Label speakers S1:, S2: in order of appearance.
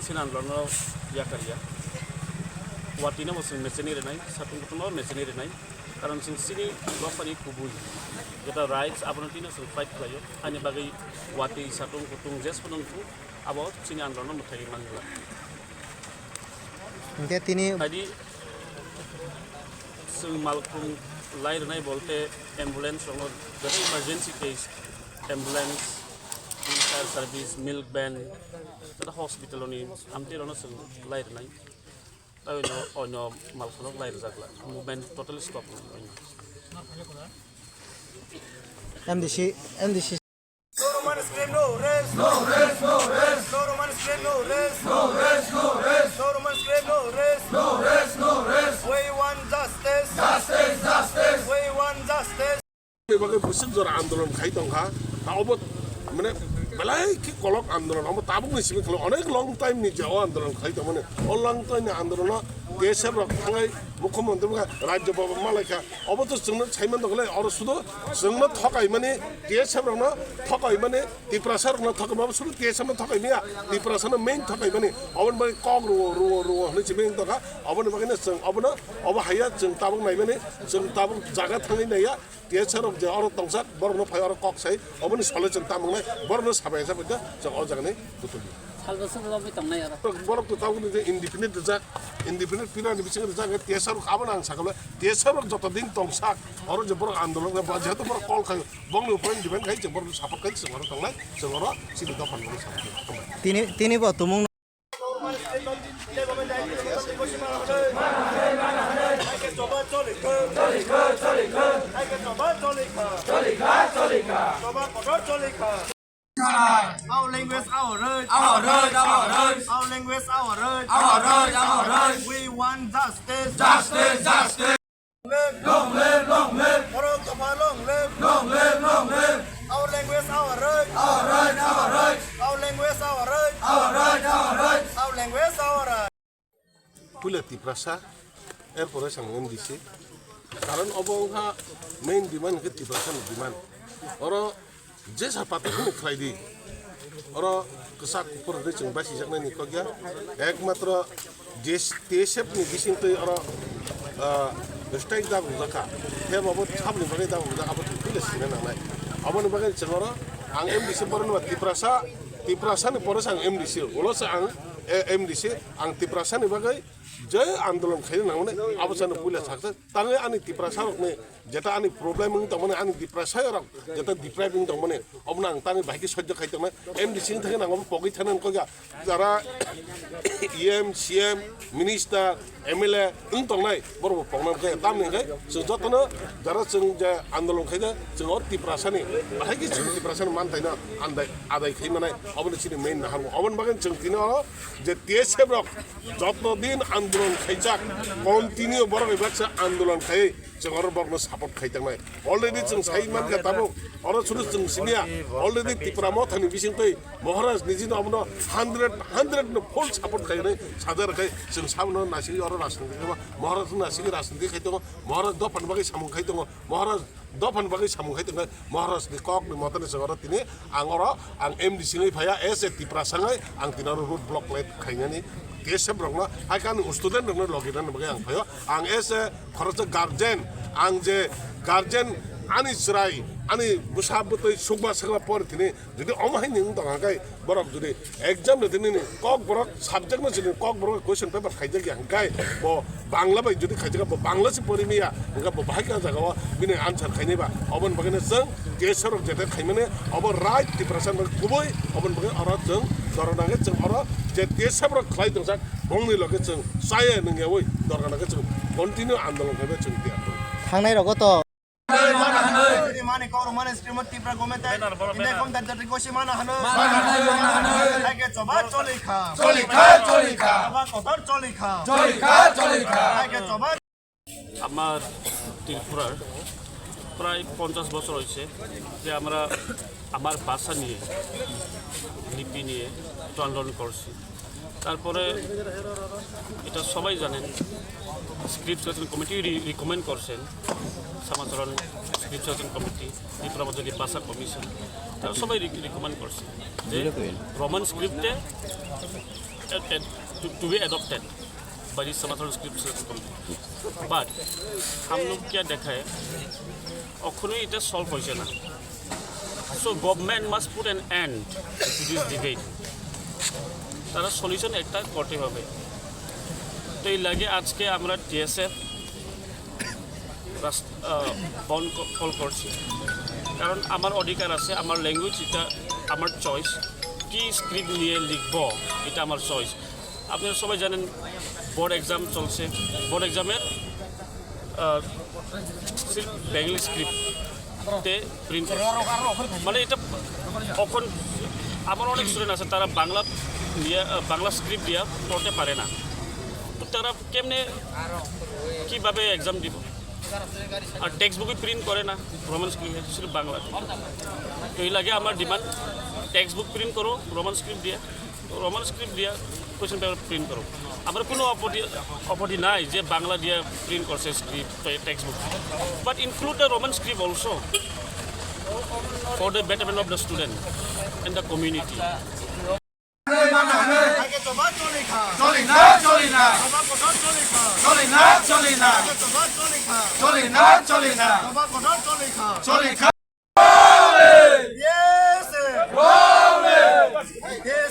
S1: Sinan lono ya karya. Watina mo sing meseni renai, satung kutuno meseni renai. Karon sing sini bapani kubui. Kita rights abon tino sing fight playo. Ani bagai wati satung kutung jes penungku. About sini androno mutai mangla.
S2: Mungkin tini.
S1: Tadi sing malkum lain renai bolte ambulance lono. Jadi emergency case ambulance. Fire service, milk ban, the hospital ni, amti rono sung lain nai. Tahu no malkolog lain zakla. Movement totally stop.
S2: MDC.
S3: No Roman scream no rest. No rest, no rest. No Roman scream no rest. No rest, no rest. No Roman scream no rest. No rest, no rest. We want justice. Justice, justice. We want justice.
S4: Bagai pusing zora आंदोलन खाई तो खा, ताऊबत मने belai ki kolok आंदोलन, हम Tabuk नहीं सिमित kalau अनेक long time nih jauh आंदोलन खाई तो मने, all long time आंदोलन ना देशर रख थांgai मुख्यमंत्री का राज्य बाबा मालका, अब तो संगत छाइमन तो गले और सुधो संगत थकाई मने देशर रख ना थकाई मने दिप्रासर रख ना थकाई बाबा सुधो देशर में थकाई नहीं आ दिप्रासर ना main थकाई मने, अवन बाई कॉग रो नहीं चिमें तो का, अवन बाकी ना संग अवन ना अब हाया संग ताबुक नहीं मने संग ताबुक जागा थांgai नहीं आ देशर रख जो और तंगसार बरनो फाय और कॉग साई अवन साले संग ताबुक नहीं बरनो साबाय साबाय dah जग और जगह नहीं बुतुल
S5: Halbasa belum ditangani ya.
S4: Borok tu tahu ni independent dah, independent pilihan di bising dah. Tiasa ruk apa nang sakal, tiasa ruk jatuh ding tongsak, orang jebor आंदोलन का बाजार तो borok call खायो, bang lu point depend खायो, jebor sapat खायो, semua orang tanglah, semua orang sini dapat orang sapat.
S2: Tini buat tumung.
S3: Our language, our right. Our right, our right. Our language, our right. Our right, our right. We want justice. Justice, justice. Long live, long live. Borok Tapa, long live. Long live, long live. Our language, our right. Our right, our right. Our language, our right. Our right, our right. Our language, our right.
S4: Pula tiprasa, airport sang MDC. Karena obong ha main demand ke tiprasa demand. Orang जैसा पाते हैं Friday और कसा Cooper रे चंग बासी जगना निको गया एक मात्र देश अपनी किसी तो और स्ट्राइक दा गुजाका है बाबू छाप नहीं बने दा गुजाका अब तो सीना ना है अब न बगैर चलोरा आंग MDC पर न तिप्रासा ने पर सांग MDC बोलो से आंग MDC आंग तिप्रासा ने बगैर जय आंदोलन खाई ना उन्हें अब सन पुलिस सकते तांगे आनी तिप्रासा रखने जता आनी प्रॉब्लम में तो मने आनी डिप्रेशन रख जता डिप्रेसिंग तो मने अब ना तांगे भाई की सज्ज खाई तो मैं MDC थे ना हम पॉकेट थे ना उनको क्या जरा EM CM मिनिस्टर MLA इन तो नहीं बरोबर पॉकेट के ताम नहीं गए सज्जत ना जरा संग जय आंदोलन खाई ना संग और डिप्रेशन नहीं भाई की डिप्रेशन मान थे ना आधा खाई मने अब ने चीनी मेन ना हम अब बगैर संग तीनों जे देश से ब्लॉक जत्नो दिन आंदोलन खाई जाक कंटिन्यू बरोबर इबाक्स आंदोलन खाई जंगर बरनो सापोर्ट खाइतों नहीं ऑलरेडी जों साइमान का ताबो और सुरु जों सिनिया ऑलरेडी तिप्रा मथानि बिसिं तै महाराज निजिनो अबनो 100 नो फुल सापोर्ट खाइने सादर खाइ जों सामनो नासिगि और राजनीति महाराज नासिगि राजनीति खाइतों महाराज दफन बागै सामु खाइतों महाराज दफन बागै सामु खाइतों महाराज नि कक नि मतने जंगर तिनि आं MDC नि भाया एस ए तिप्रा सांगै आं तिनारो रुट ब्लॉक लाइट खाइनानि देश ब्रंगना आइकान स्टूडेंट रंगना लगिनान बगे आं फायो आं एस ए खरच गार्जियन आं जे guardian ani serai ani busab betul sukma sekala por tini jadi omah ini untuk angkai borok jadi exam itu ini kok borok subjek macam ini kok borok question paper kaji lagi angkai bo Bangla baik jadi kaji bo Bangla si pori mia angkai bo bahaya jaga bo bini answer kaji ba obon bagian seng geserok jadi kaji mana obon right di perasaan kuboi obon bagian orang seng dorang nangis seng orang jadi geserok kaji tengsak bongni lagi seng saya nengai woi dorang nangis seng continue andalong kaji seng tiap
S2: थांनाय रगत
S3: Mane kau mana streamer tipra gometa. Ini kom dari kosi mana hano. Lagi coba colika. Coba kotor colika. Lagi coba.
S1: আমার ত্রিপুরার প্রায় 50 বছর হয়েছে যে আমরা আমার ভাষা নিয়ে লিপি নিয়ে একটু আন্দোলন করছি তারপরে এটা সবাই জানেন স্ক্রিপ্ট সিলেকশন কমিটি রিকমেন্ড করছেন সমাচরণ স্ক্রিপ্ট সিলেকশন কমিটি ত্রিপুরা মধ্যে ভাষা কমিশন তারা সবাই রিকমেন্ড করছে যে রোমান স্ক্রিপ্টে to be adopted by the Samathran Script Selection Committee. But हम लोग क्या देखा है अखनों इतना सॉल्व हो जाना. So government must put an end to this debate. Tara solution एक टा करते होंगे. तो ये लगे आज के हमारा TSF बॉन्ड कॉल करছি. कारण हमार अधिकार আছে हमार लैंग्वेज इटा हमार चॉइस की स्क्रिप्ट নিয়ে লিখবো এটা আমার চয়েস. আপনারা সবাই জানেন বোর্ড এক্সাম চলছে বোর্ড এক্সামের বেঙ্গলি স্ক্রিপ্টে প্রিন্ট মানে এটা এখন আমার অনেক স্টুডেন্ট আছে তারা বাংলা স্ক্রিপ্ট দিয়ে পড়তে পারে না তো তারা কেমনে কীভাবে এক্সাম দিব আর টেক্সট বুকই প্রিন্ট করে না রোমান স্ক্রিপ্ট শুধু বাংলা তো এই লাগে আমার ডিমান্ড টেক্সট বুক প্রিন্ট করো রোমান স্ক্রিপ্ট দিয়ে রোমান স্ক্রিপ্ট দিয়ে কোয়েশ্চন পেপার প্রিন্ট করো আমরা কোনো আপত্তি নাই যে বাংলা দিয়ে প্রিন্ট করছে script text book but include the Roman script also for the betterment of the student and the community
S3: Lagi coba colika. Coba kotor colika. Coba colika. Coba kotor colika.